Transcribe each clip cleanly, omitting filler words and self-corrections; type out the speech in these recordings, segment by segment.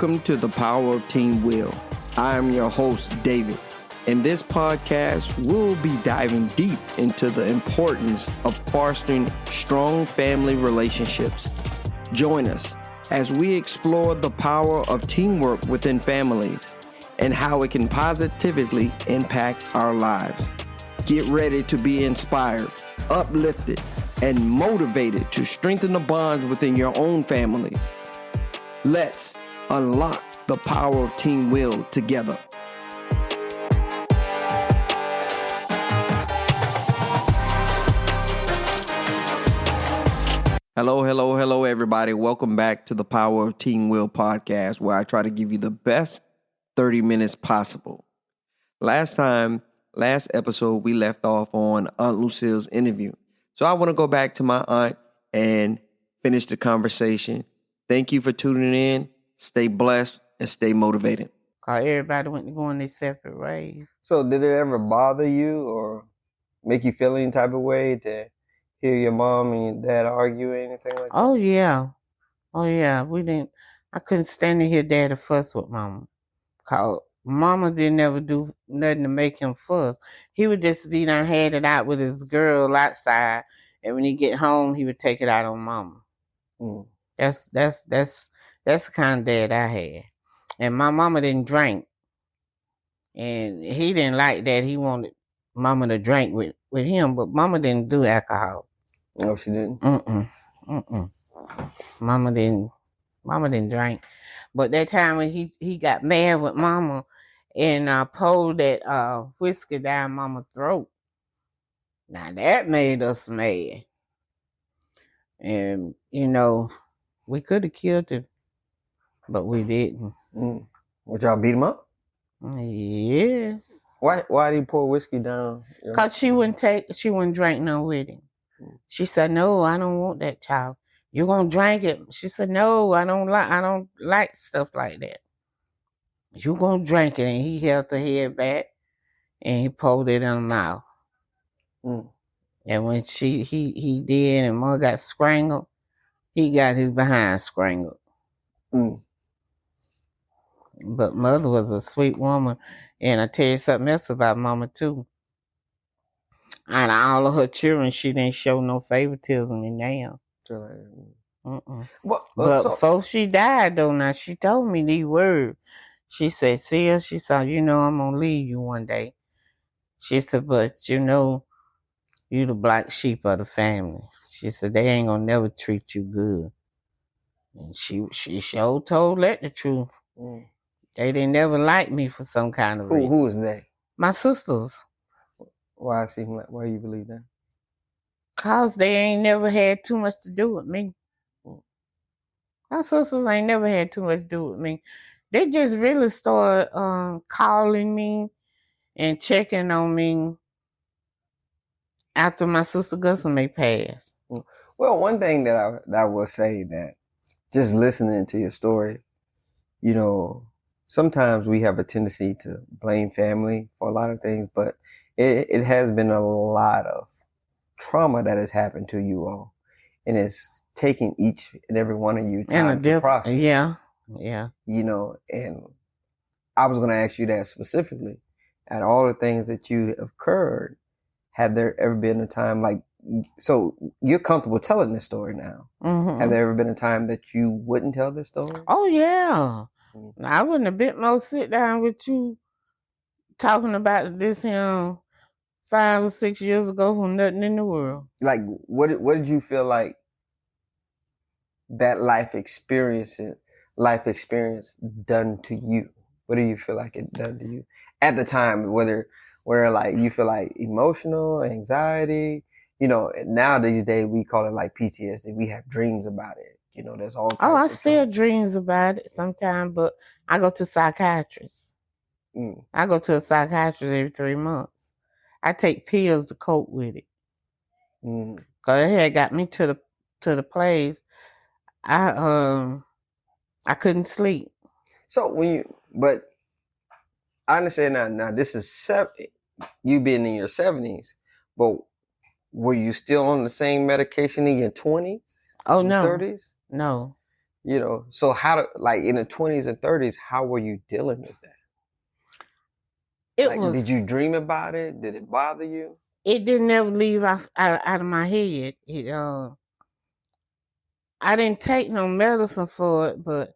Welcome to the Power of Team Will. I am your host, David. In this podcast, we'll be diving deep into the importance of fostering strong family relationships. Join us as we explore the power of teamwork within families and how it can positively impact our lives. Get ready to be inspired, uplifted, and motivated to strengthen the bonds within your own family. Let's unlock the power of Team Will together. Hello, everybody. Welcome back to the Power of Team Will podcast, where I try to give you the best 30 minutes possible. Last episode, we left off on Aunt Lucille's interview. So I want to go back to my aunt and finish the conversation. Thank you for tuning in. Stay blessed and stay motivated. Everybody went to go in their separate ways. So did it ever bother you or make you feel any type of way to hear your mom and your dad argue or anything like that? Oh, yeah. I couldn't stand to hear Daddy fuss with Mama. Cause Mama didn't ever do nothing to make him fuss. He would just be done had it out with his girl outside, and when he get home, he would take it out on Mama. That's the kind of dad I had. And my mama didn't drink, and he didn't like that. He wanted Mama to drink with him, but Mama didn't do alcohol. No, she didn't. Mama didn't drink. But that time when he got mad with Mama and pulled that whiskey down Mama's throat, now that made us mad. And, we could have killed him, but we didn't. Would y'all beat him up? Yes. Why did he pour whiskey down? Because she wouldn't drink no with him. She said, "No, I don't want that, child. You gonna drink it?" She said, "No, I don't like stuff like that. You gonna drink it?" And he held the head back and he pulled it in her mouth. And when he did and Mother got strangled, he got his behind strangled. But Mother was a sweet woman. And I tell you something else about Mama too. Out of all of her children, she didn't show no favoritism in them. But before she died, though, now she told me these words. She said, "See, she said, I'm gonna leave you one day." She said, "But you the black sheep of the family." She said, "They ain't gonna never treat you good." And she sure told that the truth. They didn't never like me for some kind of reason. Who is they? My sisters. Why you believe that? 'Cause they ain't never had too much to do with me. My sisters ain't never had too much to do with me. They just really started calling me and checking on me after my sister Gusame passed. Well, one thing that I will say, that just listening to your story, sometimes we have a tendency to blame family for a lot of things, but it has been a lot of trauma that has happened to you all, and it's taking each and every one of you time to process. Yeah. And I was going to ask you that specifically. At all the things that you have occurred, had there ever been a time so you're comfortable telling this story now? Have there ever been a time that you wouldn't tell this story? Oh, yeah. I wouldn't a bit more sit down with you talking about this 5 or 6 years ago for nothing in the world. Like, what did you feel like that life experience done to you? What do you feel like it done to you at the time? Where like you feel like emotional, anxiety, now these days we call it like PTSD. We have dreams about it. There's all kinds I of still dreams about it sometimes, but I go to psychiatrists. I go to a psychiatrist every 3 months. I take pills to cope with it. 'Cause it had got me to the place. I couldn't sleep. So but I understand now this is you being in your 70s, but were you still on the same medication in your 20s? Oh, no. 30s? No. You know, so like in the 20s and 30s, how were you dealing with that? Did you dream about it? Did it bother you? It didn't ever leave out of my head. I didn't take no medicine for it, but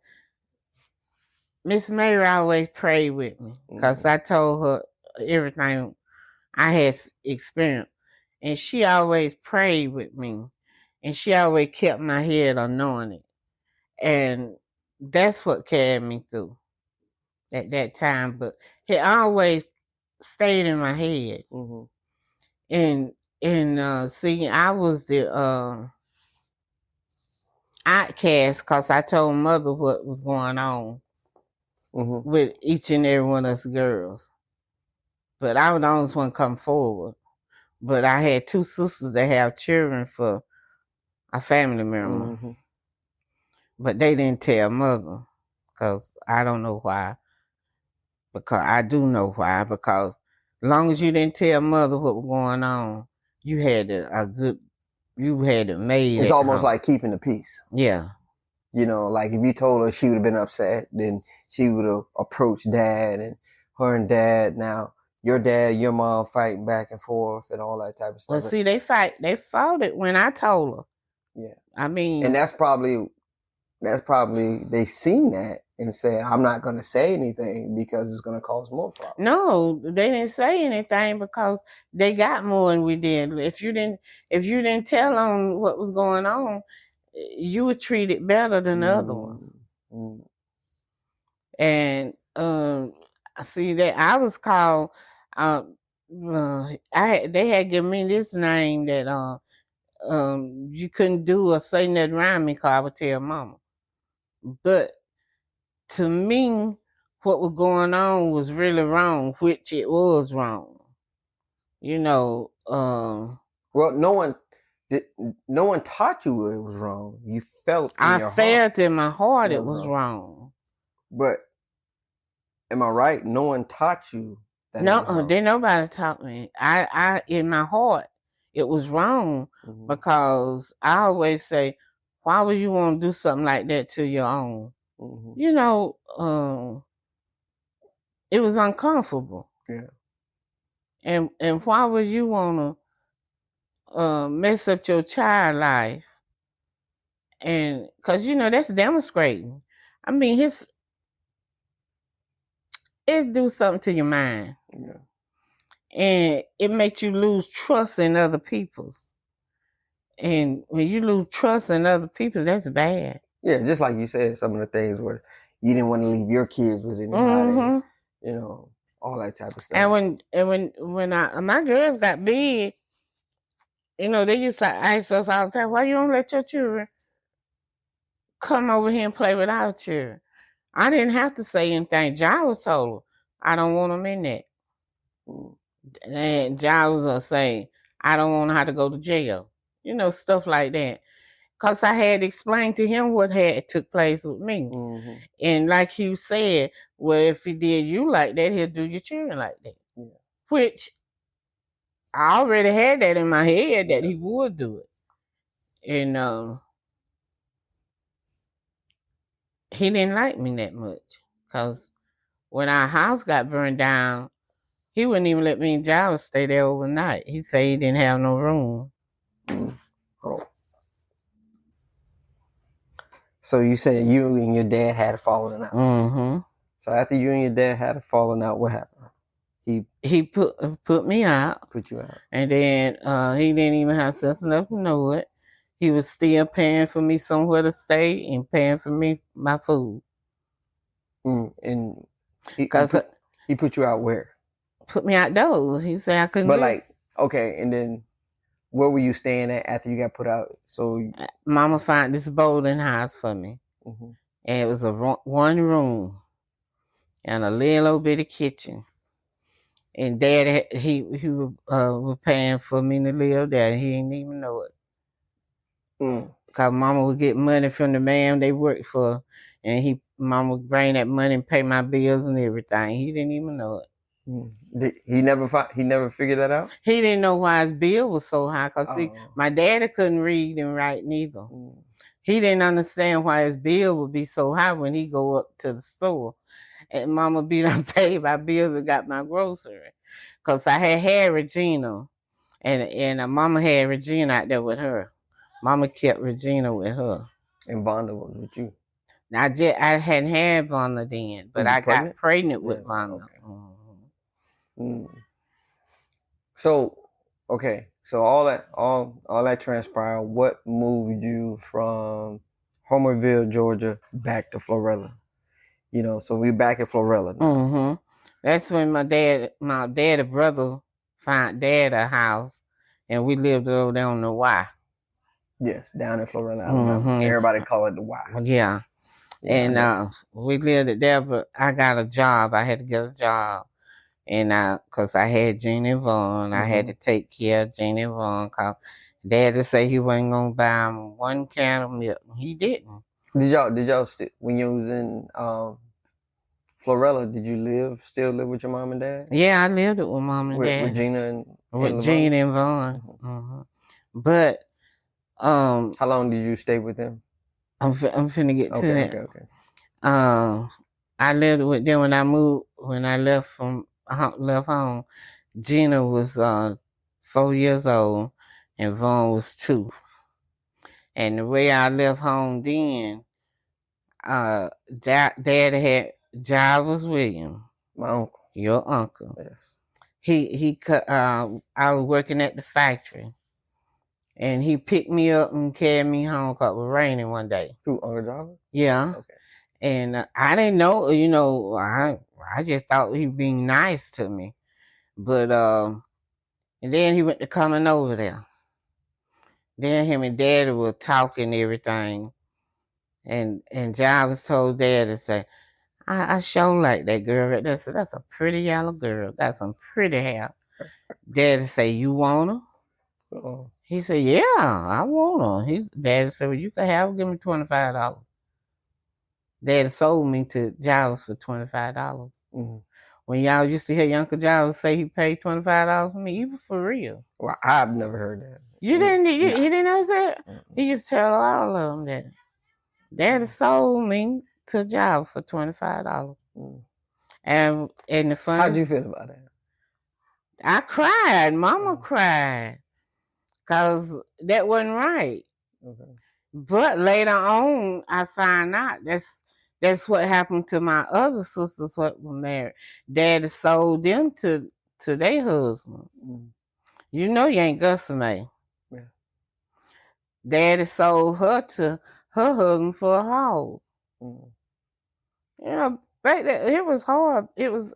Miss Mary always prayed with me because I told her everything I had experienced. And she always prayed with me. And she always kept my head anointed. And that's what carried me through at that time. But it always stayed in my head. And see, I was the outcast because I told mother what was going on with each and every one of us girls. But I was the only one come forward. But I had two sisters that have children for a family member. But they didn't tell mother because I don't know why. Because I do know why. Because as long as you didn't tell mother what was going on, you had it made. It's almost like keeping the peace. Yeah. You know, like if you told her, she would have been upset, then she would have approached dad, and her and dad, now your dad, your mom fighting back and forth and all that type of stuff. Well, see, they fought it when I told her. Yeah. I mean, and that's probably they seen that and said, I'm not going to say anything because it's going to cause more problems. No, they didn't say anything because they got more than we did. If you didn't tell them what was going on, you were treated better than the other ones. And see that I was called. They had given me this name that you couldn't do or say nothing around me because I would tell mama. But to me, what was going on was really wrong, which it was wrong. You know. Well, no one taught you it was wrong. You felt in your heart. I felt in my heart it was wrong. But am I right? No one taught you that. No, didn't nobody taught me. I in my heart it was wrong because I always say, why would you want to do something like that to your own? You know, it was uncomfortable. Yeah. And why would you want to mess up your child life? And because you know that's demonstrating. I mean, it do something to your mind. Yeah. And it makes you lose trust in other people's. And when you lose trust in other people, that's bad. Yeah, just like you said, some of the things where you didn't want to leave your kids with anybody, you know, all that type of stuff. And when my girls got big, you know, they used to ask us all the time, why you don't let your children come over here and play with our children? I didn't have to say anything. Jarvis told her, I don't want them in that. And Jarvis will say, I don't want to have to go to jail. You know, stuff like that. Because I had explained to him what had took place with me. And like you said, well, if he did you like that, he'll do your children like that. Yeah. Which I already had that in my head that he would do it. And he didn't like me that much. Because when our house got burned down, he wouldn't even let me and Jarvis stay there overnight. He said he didn't have no room. Oh. So you said you and your dad had a falling out. So after you and your dad had a falling out, what happened? He put me out. Put you out. And then he didn't even have sense enough to know it. He was still paying for me somewhere to stay and paying for me my food. And he put you out where? Put me outdoors. He said I couldn't. But like, okay, and then where were you staying at after you got put out? So Mama found this boarding house for me, and it was a one room and a little old bitty kitchen. And Dad, he was paying for me to live there. He didn't even know it. Because Mama would get money from the man they worked for, and Mama would bring that money and pay my bills and everything. He didn't even know it. He never figured that out? He didn't know why his bill was so high. Because see, my daddy couldn't read and write neither. He didn't understand why his bill would be so high when he go up to the store. And Mama be done paid my bills and got my grocery. Because I had Regina. And Mama had Regina out there with her. Mama kept Regina with her. And Vonda was with you. I hadn't had Vonda then, but I got pregnant with Vonda. Okay. So, okay, so all that transpired. What moved you from Homerville, Georgia, back to Florella? You know, so we're back at Florella now. That's when my daddy brother found Dad a house, and we lived over there on the Y. Yes, down in Florella, Alabama. Everybody call it the Y. Yeah. And we lived there, but I got a job. I had to get a job. And because I had Jeannie Vaughn, I had to take care of Jeannie Vaughn, because Daddy said he wasn't going to buy him one can of milk. He didn't. Did y'all when you was in Florella, did you still live with your mom and dad? Yeah, I lived with Mom and Dad. With Jeannie and Vaughn. But how long did you stay with them? I'm finna get to that. Okay. I lived with them when I left home. Gina was 4 years old and Vaughn was 2. And the way I left home then, Daddy had Jarvis Williams. My uncle. Your uncle. Yes. I was working at the factory. And he picked me up and carried me home because it was raining one day. Who, Uncle Jarvis? Yeah. Okay. And I didn't know, I just thought he was being nice to me. But, and then he went to coming over there. Then him and Daddy were talking everything. And Jarvis told Daddy, say, I sure like that girl right there. So that's a pretty yellow girl. Got some pretty hair. Daddy say, you want her? Uh-oh. He said, yeah, I want her. Daddy said, well, you can have her. Give me $25. Daddy sold me to Jarvis for $25. When y'all used to hear Uncle Jarvis say he paid $25 for me, he was for real. Well, I've never heard that. You didn't? He didn't know that? He used to tell all of them that. Daddy sold me to Jarvis for $25. And the fun. How'd you feel about that? I cried. Mama cried. Because that wasn't right. Okay. But later on, I find out that's what happened to my other sisters what were married. Daddy sold them to their husbands. You know you ain't Gussie. Yeah. Daddy sold her to her husband for a hog. Back then, it was hard. It was,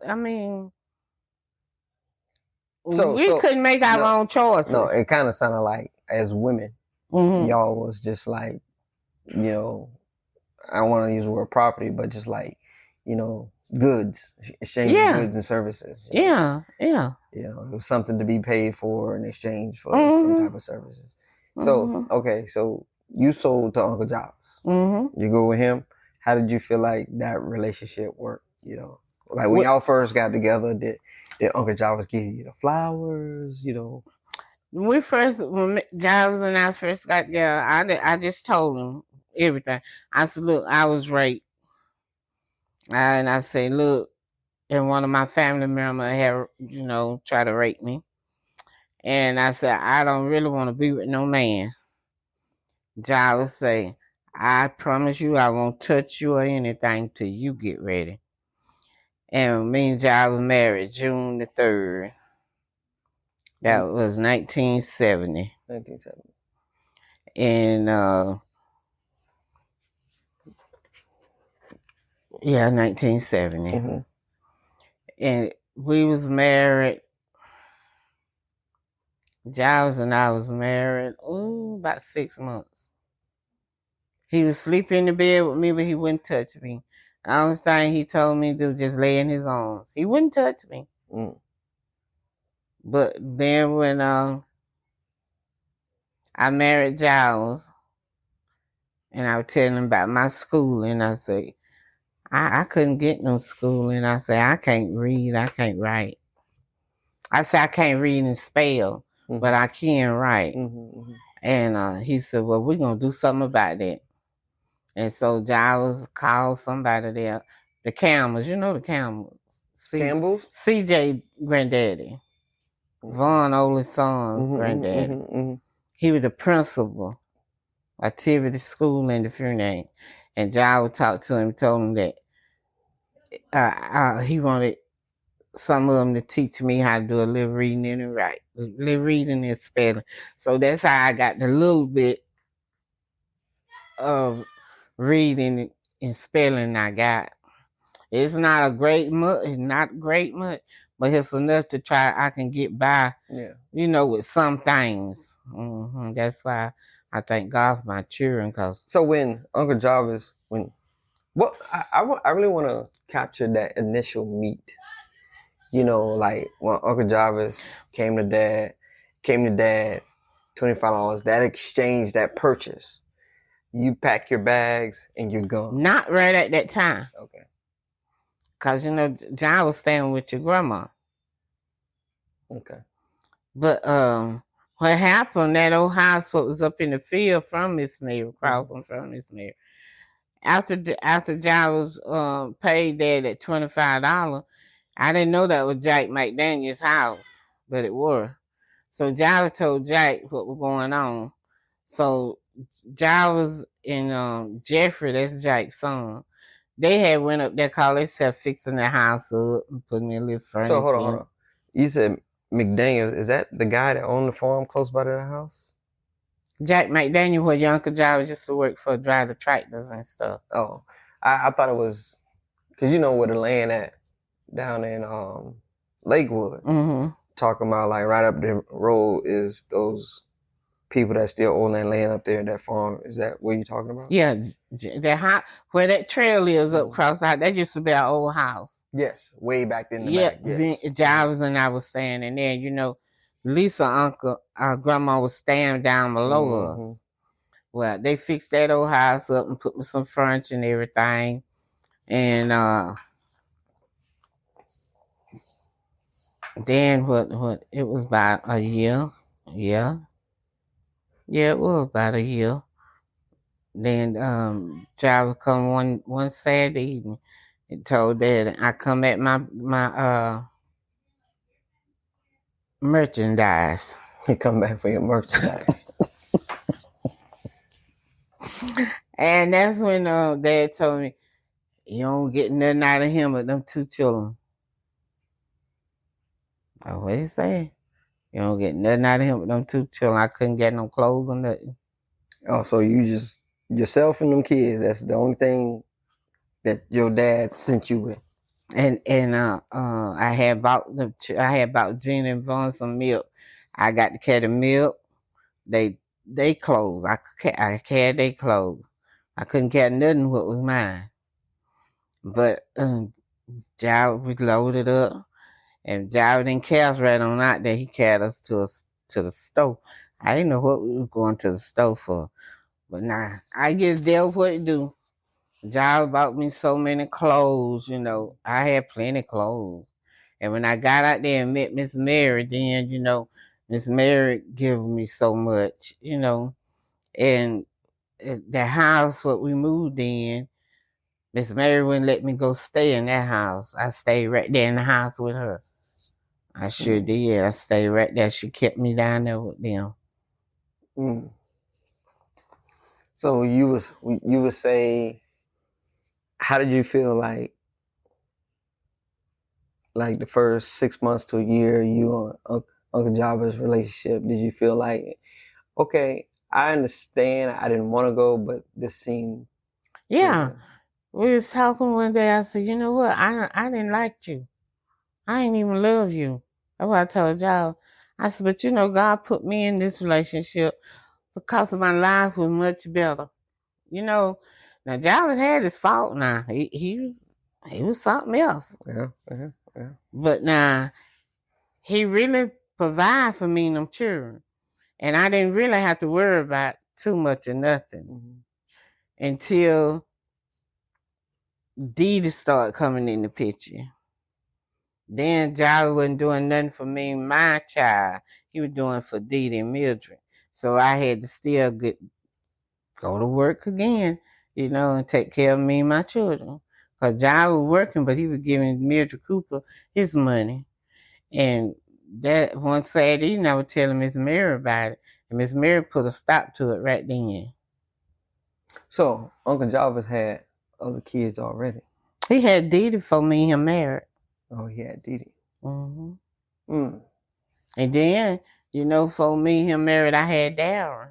we couldn't make our own choices. No, it kind of sounded like, as women, y'all was just like, I don't want to use the word property, but just like, goods, exchanging goods and services. Yeah. It was something to be paid for in exchange for some type of services. So, okay, so you sold to Uncle Jarvis. You go with him. How did you feel like that relationship worked? Like when y'all first got together, did Uncle Jarvis give you the flowers? When Jarvis and I first got together, I just told him everything. I said, look, I was raped. And I said, look, and one of my family members had, tried to rape me. And I said, I don't really want to be with no man. Jarvis say, I promise you I won't touch you or anything till you get ready. And me and Jarvis married June the 3rd. That was 1970. 1970. And, 1970. And we was married. Jarvis and I was married, about 6 months. He would sleep in the bed with me, but he wouldn't touch me. The only thing he told me to do was just lay in his arms. He wouldn't touch me. But then when I married Jarvis, and I was telling him about my schooling, I say, I couldn't get no schooling. I say, I can't read, I can't write. I say, I can't read and spell, but I can write. And he said, well, we're going to do something about that. And so Jarvis called somebody there. The Campbells, you know the Campbells. Campbell's? CJ granddaddy. Von Oldest son's granddaddy. He was the principal, activity school in the funeral. And Jarvis talked to him, told him that he wanted some of them to teach me how to do a little reading and writing, little reading and spelling. So that's how I got the little bit of reading and spelling I got. It's not a great much, but it's enough to try. I can get by, with some things. That's why I thank God for my children. So when Uncle Jarvis, I really want to capture that initial meet. Like when Uncle Jarvis came to Dad, $25, that exchange, that purchase. You pack your bags and you're gone. Not right at that time. Okay. Because, John was staying with your grandma. Okay. But what happened, that old house was up in the field from Miss Mary, crossing from Miss Mary. After John was paid Dad at $25, I didn't know that was Jack McDaniel's house, but it was. So Jarvis told Jack what was going on. So Jarvis and Jeffrey, that's Jack's son, they had went up there, called themselves fixing their house up and putting in a little furniture. So hold on. You said McDaniels, is that the guy that owned the farm close by to the house? Jack McDaniel, where your Uncle Jarvis used to work for, drive the tractors and stuff. Oh, I thought it was, because you know where the land at down in Lakewood. Talking about like right up the road is those people that still own that land up there, that farm. Is that what you're talking about? Yeah, where that trail is up across the house, that used to be our old house. Yes, way back in the back. Yes. Jarvis and I was staying in there. Lisa, our grandma was staying down below us. Well, they fixed that old house up and put me some furniture and everything. And then what it was about a year. Yeah, it was about a year. Then Jarvis come one Saturday evening and told Dad I come at my merchandise. You come back for your merchandise. And that's when Dad told me, you don't get nothing out of him but them two children. Oh, what he say? You don't get nothing out of him but them two children. I couldn't get no clothes or nothing. Oh, so you just, yourself and them kids, that's the only thing that your dad sent you with. And I had bought Gina and Vaughn some milk. I got to carry the milk. They clothes. I carried their clothes. I couldn't carry nothing what was mine. But we loaded up, and Jarvis didn't carry us right on out there. He carried us to the store. I didn't know what we were going to the store for. But nah, I just dealt with what to do. Jarvis bought me so many clothes, I had plenty of clothes. And when I got out there and met Miss Mary, then, Miss Mary gave me so much, And the house what we moved in, Miss Mary wouldn't let me go stay in that house. I stayed right there in the house with her. I sure did. I stayed right there. She kept me down there with them. So you would say, how did you feel like the first 6 months to a year, you and Uncle Jarvis' relationship? Did you feel like, okay, I understand I didn't want to go, but this seemed... Yeah. We was talking one day. I said, you know what? I didn't like you. I didn't even love you. That's what I told y'all. I said, but God put me in this relationship because my life was much better. Now Jarvis had his fault now. He was something else. Yeah. But now he really provided for me and them children. And I didn't really have to worry about too much or nothing until Dee started coming in the picture. Then Jarvis wasn't doing nothing for me, my child. He was doing for Dee and Mildred. So I had to still go to work again, and take care of me and my children. Because John was working, but he was giving Mildred Cooper his money. And that one Saturday evening, I was telling Miss Mary about it. And Miss Mary put a stop to it right then. So Uncle Jarvis had other kids already. He had Dee Dee before me and him married. Oh, he had Dee Dee. Mm-hmm. And then, before me and him married, I had Darren.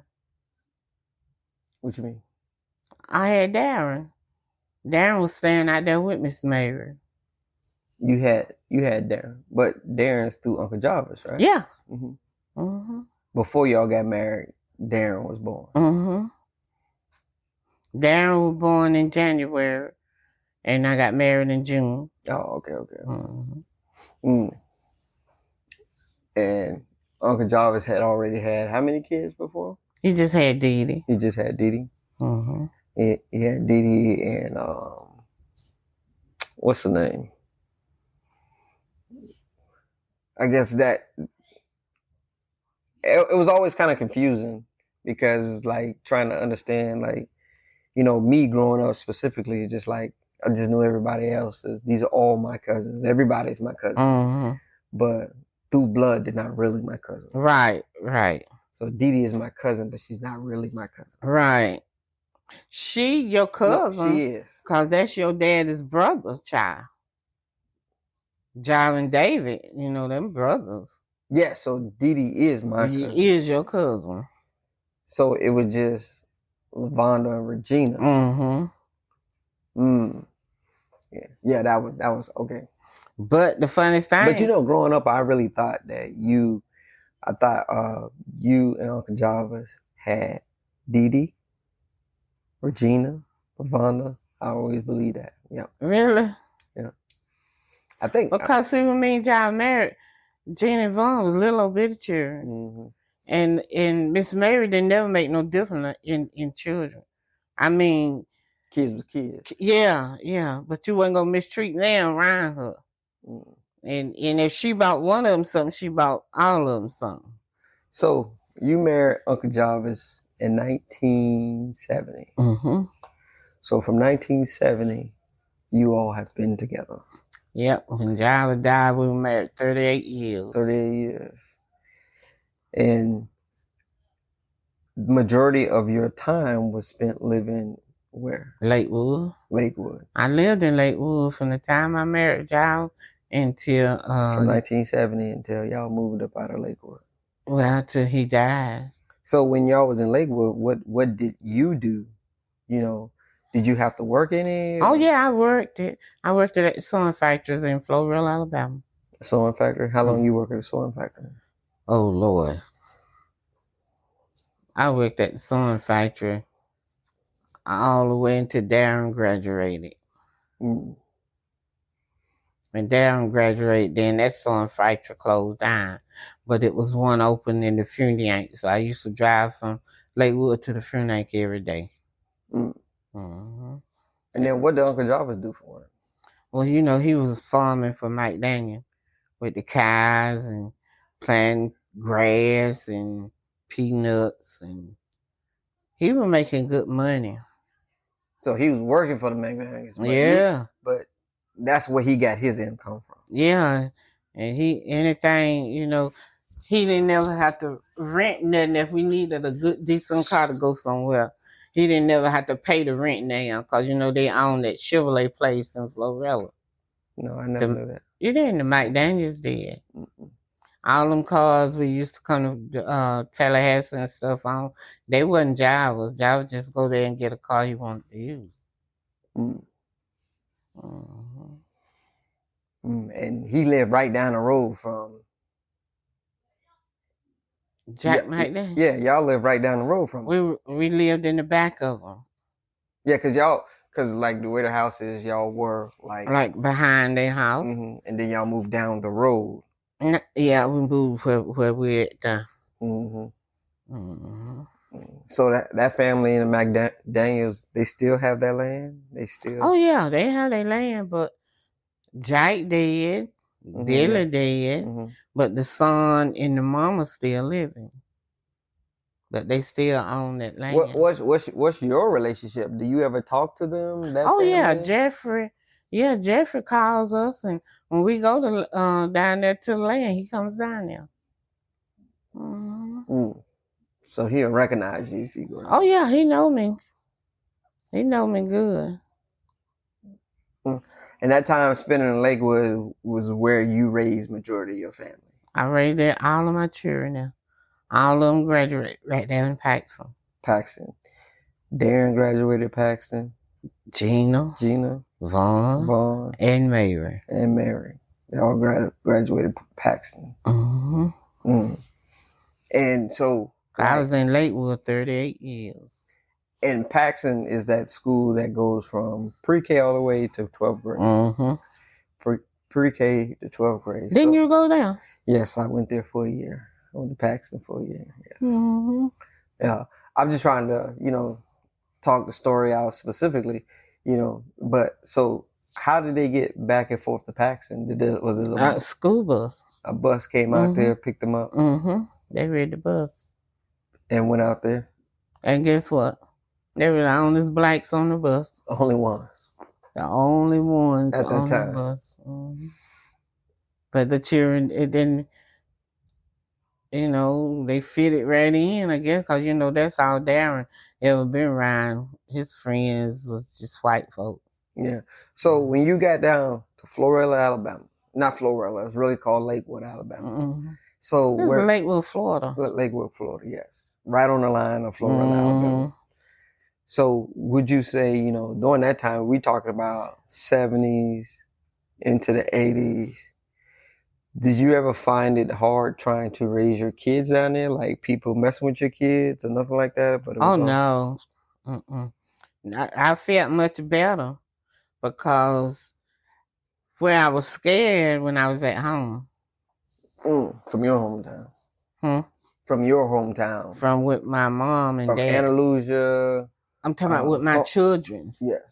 What you mean? I had Darren. Darren was staying out there with Miss Mary. You had Darren, but Darren's through Uncle Jarvis, right? Yeah. Mm-hmm. Mm-hmm. Before y'all got married, Darren was born. Mm-hmm. Darren was born in January, and I got married in June. Oh, okay. Mm-hmm. And Uncle Jarvis had already had how many kids before? He just had Dee Dee. He just had Dee Dee. Mm-hmm. He had Dee Dee and what's the name? I guess that it was always kind of confusing because it's like trying to understand, like, me growing up specifically, just like I just knew everybody else. These are all my cousins. Everybody's my cousin. Mm-hmm. But through blood, they're not really my cousin. Right. So Dee Dee is my cousin, but she's not really my cousin. Right. She your cousin. No, she is. Because that's your daddy's brother's child. John and David, them brothers. Yeah, so Dee Dee is my cousin. He is your cousin. So it was just LaVonda and Regina. Mm-hmm. Yeah, that was okay. But the funniest thing... But growing up, I really thought that you and Uncle Jarvis had Dee Dee, Regina, LaVonda. I always believed that. Yeah. Really? Yeah. I think... Because see, when me and John married, Gina and Vaughn was little old bitty children. Mm-hmm. And Miss Mary didn't never make no difference in children. I mean... Kids was kids. Yeah. But you wasn't going to mistreat them around her. Mm. And if she bought one of them something, she bought all of them something. So you married Uncle Jarvis in 1970. Mm-hmm. So from 1970, you all have been together. Yep. When Jarvis died, we were married 38 years. 38 years. And the majority of your time was spent living where? Lakewood. I lived in Lakewood from the time I married Jarvis until... from 1970 until y'all moved up out of Lakewood. Well, till he died. So when y'all was in Lakewood, what did you do? Did you have to work any? Oh yeah, I worked at the sewing factories in Florida, Alabama. Sewing factory? How long you worked at the sewing factory? Oh Lord. I worked at the sewing factory all the way until Darren graduated. Mm. When Darren graduated, then that sewing factory closed down. But it was one open in the Funiank. So I used to drive from Lakewood to the Funiank every day. Mm. Mm-hmm. And then what did Uncle Jarvis do for work? Well, he was farming for Mike Daniel with the cows and planting grass and peanuts, and he was making good money. So he was working for the McDaniels. Yeah. But that's where he got his income from. Yeah. And he didn't never have to rent nothing if we needed a good, decent car to go somewhere. He didn't never have to pay the rent now because, they own that Chevrolet place in Florida. No, I never knew that. You didn't. The McDaniels did. Mm-mm. All them cars we used to come to Tallahassee and stuff on, they wasn't Jarvis. Jarvis just go there and get a car he wanted to use. Mm. Mm-hmm. And he lived right down the road from Jack McDaniel. Yeah, y'all live right down the road from him. We lived in the back of them. Yeah, because like the way the house is, y'all were like behind their house. Mm-hmm. And then y'all moved down the road. Yeah, we moved where we're at now. Mm-hmm. Mm-hmm. So that family in the McDaniels, they still have that land? Oh yeah, they have their land, but Jake did, mm-hmm. Billy did, mm-hmm. But the son and the mama still living. but they still own that land. What's your relationship? Do you ever talk to them? That family? Yeah, Jeffrey. Yeah, Jeffrey calls us, and when we go to down there to the land, he comes down there. Mm-hmm. So he'll recognize you if you go. Oh yeah, he know me. He know me good. And that time spent in Lakewood was where you raised majority of your family. I raised there all of my children there. All of them graduated right there in Paxton. Darren graduated Paxton. Gina, Vaughn, and Mary. They all graduated Paxton. Mm-hmm. And so I was in Lakewood 38 years. And Paxton is that school that goes from pre-K all the way to 12th grade. Mm-hmm. Pre-K to 12th grade. Didn't you go there? Yes, I went there for a year. I went to Paxton for a year. Yes. Mm-hmm. Yeah. I'm just trying to, talk the story out specifically, But so how did they get back and forth to Paxton? Was this a school bus? A bus came out there, picked them up? Mm-hmm. They read the bus. And went out there? And guess what? They were the only blacks on the bus. Only ones. The only ones at that on time. The bus. Mm-hmm. But the children, it didn't, they fitted right in, I guess, because, that's all Darren ever been around. His friends was just white folks. Yeah. So when you got down to Florilla, Alabama, not Florilla, it's really called Lakewood, Alabama. Mm-hmm. So it's Lakewood, Florida. Lakewood, Florida, yes. Right on the line of Florida and Alabama. So would you say, during that time, we talking about 70s into the 80s, did you ever find it hard trying to raise your kids down there? Like people messing with your kids or nothing like that? But no. Mm-mm. I felt much better because where I was scared when I was at home. From your hometown? From your hometown? From with my mom and dad. From Aunt Lucille? I'm talking about with my children's. Yes.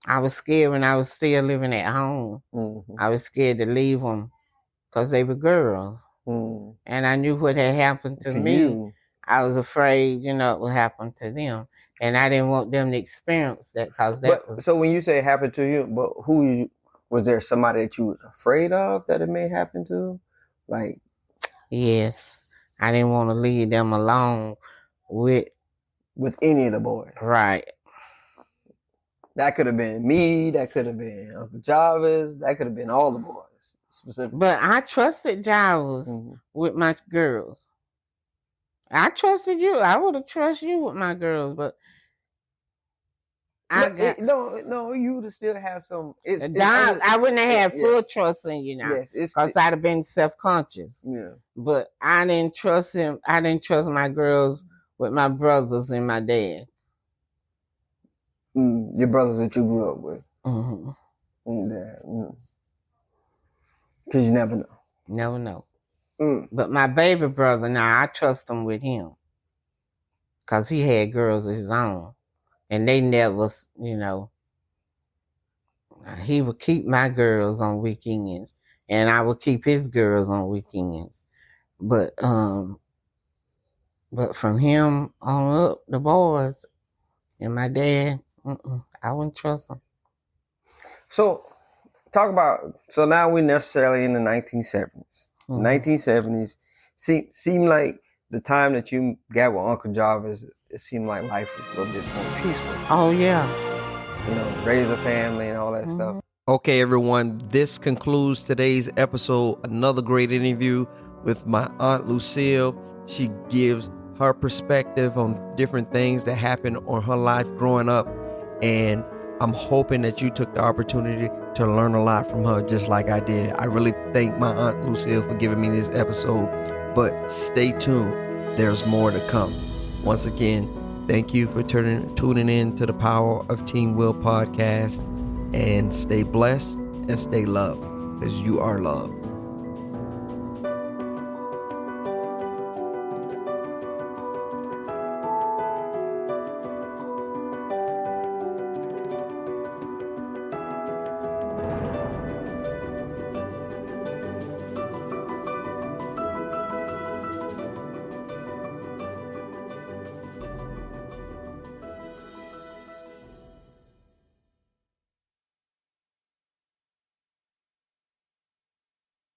I was scared when I was still living at home. Mm-hmm. I was scared to leave them because they were girls. Mm. And I knew what had happened to me. You. I was afraid, it would happen to them. And I didn't want them to experience that because was... So when you say it happened to you, but was there somebody that you was afraid of that it may happen to? Like... Yes. I didn't want to leave them alone with any of the boys. Right. That could have been me. That could have been Uncle Jarvis. That could have been all the boys. Specifically. But I trusted Jarvis with my girls. I trusted you. I would have trusted you with my girls, but you would have still had some. I wouldn't have had full trust in you now. Yes, because I'd have been self-conscious. Yeah. But I didn't trust him. I didn't trust my girls with my brothers and my dad. Your brothers that you grew up with. Because you never know. Never know. But my baby brother, now I trust him with him. Because he had girls of his own. And they never, he would keep my girls on weekends. And I would keep his girls on weekends. But from him on up, the boys and my dad, I wouldn't trust them. So, so now we're necessarily in the 1970s. 1970s seemed like the time that you got with Uncle Jarvis, it seemed like life was a little bit more peaceful. Oh, yeah. Raise a family and all that stuff. Okay, everyone, this concludes today's episode. Another great interview with my Aunt Lucille. She gives her perspective on different things that happened on her life growing up. And I'm hoping that you took the opportunity to learn a lot from her just like I did. I really thank my Aunt Lucille for giving me this episode. But stay tuned. There's more to come. Once again, thank you for tuning in to the Power of Team Will podcast. And stay blessed and stay loved because you are loved.